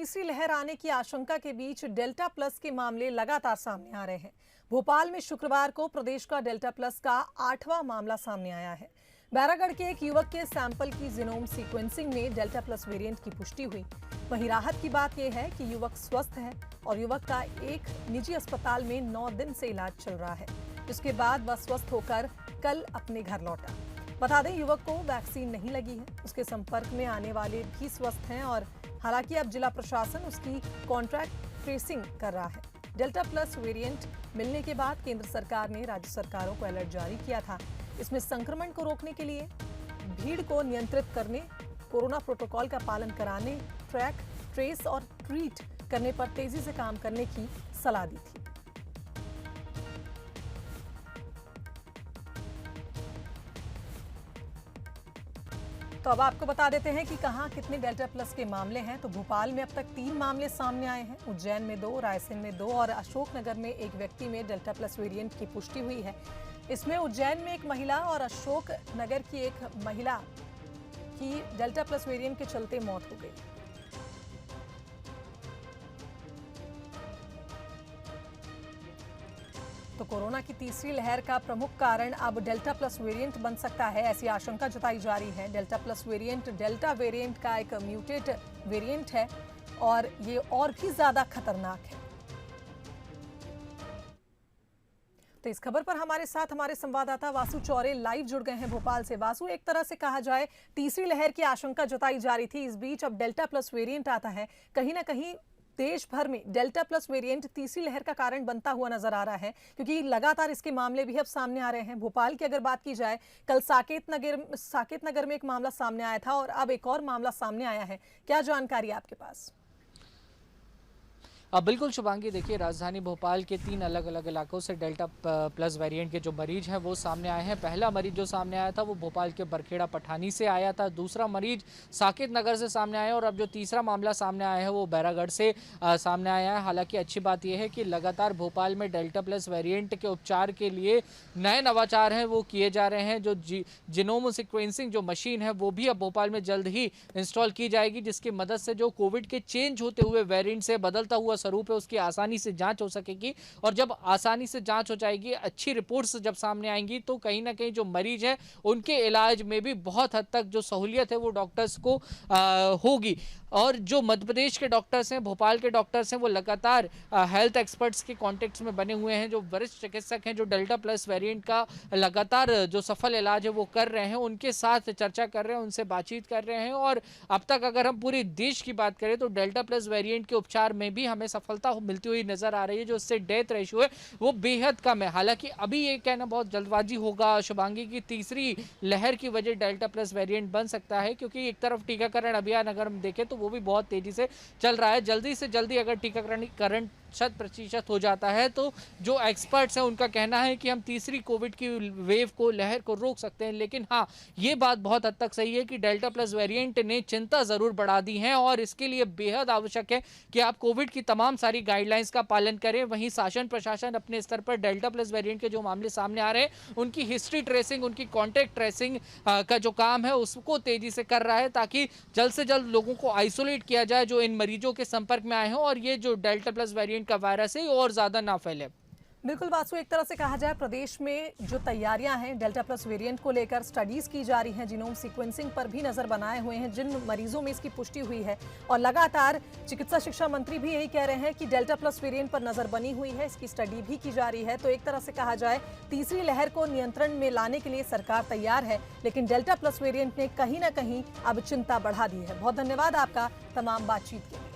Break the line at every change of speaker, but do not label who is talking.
तीसरी लहर आने की आशंका के बीच डेल्टा प्लस के मामले लगातार सामने आ रहे हैं। भोपाल में शुक्रवार को प्रदेश का डेल्टा प्लस का 8वां मामला सामने आया है। बैरागढ़ के एक युवक के सैंपल की जीनोम सीक्वेंसिंग में डेल्टा प्लस वेरिएंट की पुष्टि हुई। वहीं राहत की बात यह है कि युवक स्वस्थ है और युवक का एक निजी अस्पताल में 9 दिन से इलाज चल रहा है, जिसके बाद वह स्वस्थ होकर कल अपने घर लौटा। बता दें, युवक को वैक्सीन नहीं लगी है। उसके संपर्क में आने वाले भी स्वस्थ हैं और हालांकि अब जिला प्रशासन उसकी कॉन्ट्रैक्ट ट्रेसिंग कर रहा है। डेल्टा प्लस वेरिएंट मिलने के बाद केंद्र सरकार ने राज्य सरकारों को अलर्ट जारी किया था। इसमें संक्रमण को रोकने के लिए, भीड़ को नियंत्रित करने, कोरोना प्रोटोकॉल का पालन कराने, ट्रैक, ट्रेस और ट्रीट करने पर तेजी से काम करने की सलाह दी थी। तो अब आपको बता देते हैं कि कहां कितने डेल्टा प्लस के मामले हैं। तो भोपाल में अब तक 3 मामले सामने आए हैं। उज्जैन में 2, रायसेन में 2 और अशोकनगर में एक व्यक्ति में डेल्टा प्लस वेरिएंट की पुष्टि हुई है। इसमें उज्जैन में एक महिला और अशोकनगर की एक महिला की डेल्टा प्लस वेरिएंट के चलते मौत हो गई। तो कोरोना की तीसरी लहर का प्रमुख कारण अब डेल्टा प्लस वेरिएंट बन सकता है, ऐसी आशंका जताई जा रही है। Delta plus variant delta variant का एक म्यूटेट वेरिएंट है और ये और भी ज्यादा खतरनाक है। तो इस खबर पर हमारे साथ हमारे संवाददाता वासु चौरे लाइव जुड़ गए हैं भोपाल से। वासु, एक तरह से कहा जाए तीसरी लहर की आशंका जताई जा रही थी, इस बीच अब डेल्टा प्लस वेरिएंट आता है। कहीं ना कहीं देश भर में डेल्टा प्लस वेरिएंट तीसरी लहर का कारण बनता हुआ नजर आ रहा है, क्योंकि लगातार इसके मामले भी अब सामने आ रहे हैं। भोपाल की अगर बात की जाए, कल साकेत नगर में एक मामला सामने आया था और अब एक और मामला सामने आया है। क्या जानकारी है आपके पास?
बिल्कुल शुभांगी, देखिए राजधानी भोपाल के 3 अलग अलग इलाकों से डेल्टा प्लस वेरिएंट के जो मरीज हैं वो सामने आए हैं। पहला मरीज जो सामने आया था वो भोपाल के बरखेड़ा पठानी से आया था, दूसरा मरीज साकेत नगर से सामने आया और अब जो तीसरा मामला सामने आया है वो बैरागढ़ से सामने आया है। हालांकि अच्छी बात यह है कि लगातार भोपाल में डेल्टा प्लस वेरिएंट के उपचार के लिए नए नवाचार हैं वो किए जा रहे हैं। जो जीनोम सीक्वेंसिंग जो मशीन है वो भी अब भोपाल में जल्द ही इंस्टॉल की जाएगी, जिसकी मदद से जो कोविड के चेंज होते हुए वेरिएंट से बदलता हुआ स्वरूप है उसकी आसानी से जांच हो सकेगी। और जब आसानी से जांच हो जाएगी, अच्छी रिपोर्ट्स जब सामने आएंगी, तो कहीं ना कहीं जो मरीज है उनके इलाज में भी बहुत हद तक जो सहूलियत है वो डॉक्टर्स को होगी। और जो मध्य प्रदेश के डॉक्टर्स हैं, भोपाल के डॉक्टर्स हैं, वो लगातार हेल्थ एक्सपर्ट्स के कॉन्टेक्ट्स में बने हुए हैं। जो वरिष्ठ चिकित्सक हैं, जो डेल्टा प्लस वेरिएंट का लगातार जो सफल इलाज है वो कर रहे हैं, उनके साथ चर्चा कर रहे हैं, उनसे बातचीत कर रहे हैं। और अब तक अगर हम पूरे देश की बात करें तो डेल्टा प्लस वेरिएंट के उपचार में भी हमें सफलता मिलती हुई नजर आ रही है। जो इससे डेथ रेशियो है वो बेहद कम है। हालांकि अभी ये कहना बहुत जल्दबाजी होगा शुभांगी की तीसरी लहर की वजह डेल्टा प्लस वेरिएंट बन सकता है, क्योंकि एक तरफ टीकाकरण अभियान अगर हम देखें तो वो भी बहुत तेजी से चल रहा है। जल्दी से जल्दी अगर टीकाकरण 100% हो जाता है तो जो एक्सपर्ट्स हैं उनका कहना है कि हम तीसरी कोविड की वेव को, लहर को रोक सकते हैं। लेकिन हाँ, ये बात बहुत हद तक सही है कि डेल्टा प्लस वेरिएंट ने चिंता जरूर बढ़ा दी है और इसके लिए बेहद आवश्यक है कि आप कोविड की तमाम सारी गाइडलाइंस का पालन करें। वहीं शासन प्रशासन अपने स्तर पर डेल्टा प्लस वेरिएंट के जो मामले सामने आ रहे हैं उनकी हिस्ट्री ट्रेसिंग, उनकी कॉन्टैक्ट ट्रेसिंग का जो काम है उसको तेजी से कर रहा है, ताकि जल्द से जल्द लोगों को आइसोलेट किया जाए जो इन मरीजों के संपर्क में आए हैं और ये जो डेल्टा प्लस वेरिएंट का वायरस है और ज्यादा ना फैले।
बिल्कुल वासु, एक तरह से कहा जाए प्रदेश में जो तैयारियां हैं डेल्टा प्लस वेरिएंट को लेकर, स्टडीज की जा रही हैं, जीनोम सीक्वेंसिंग पर भी नजर बनाए हुए हैं जिन मरीजों में इसकी पुष्टि हुई है। और लगातार चिकित्सा शिक्षा मंत्री भी यही कह रहे हैं कि डेल्टा प्लस वेरिएंट पर नजर बनी हुई है, इसकी स्टडी भी की जा रही है। तो एक तरह से कहा जाए तीसरी लहर को नियंत्रण में लाने के लिए सरकार तैयार है, लेकिन डेल्टा प्लस वेरिएंट ने कहीं ना कहीं अब चिंता बढ़ा दी है। बहुत धन्यवाद आपका तमाम बातचीत के लिए।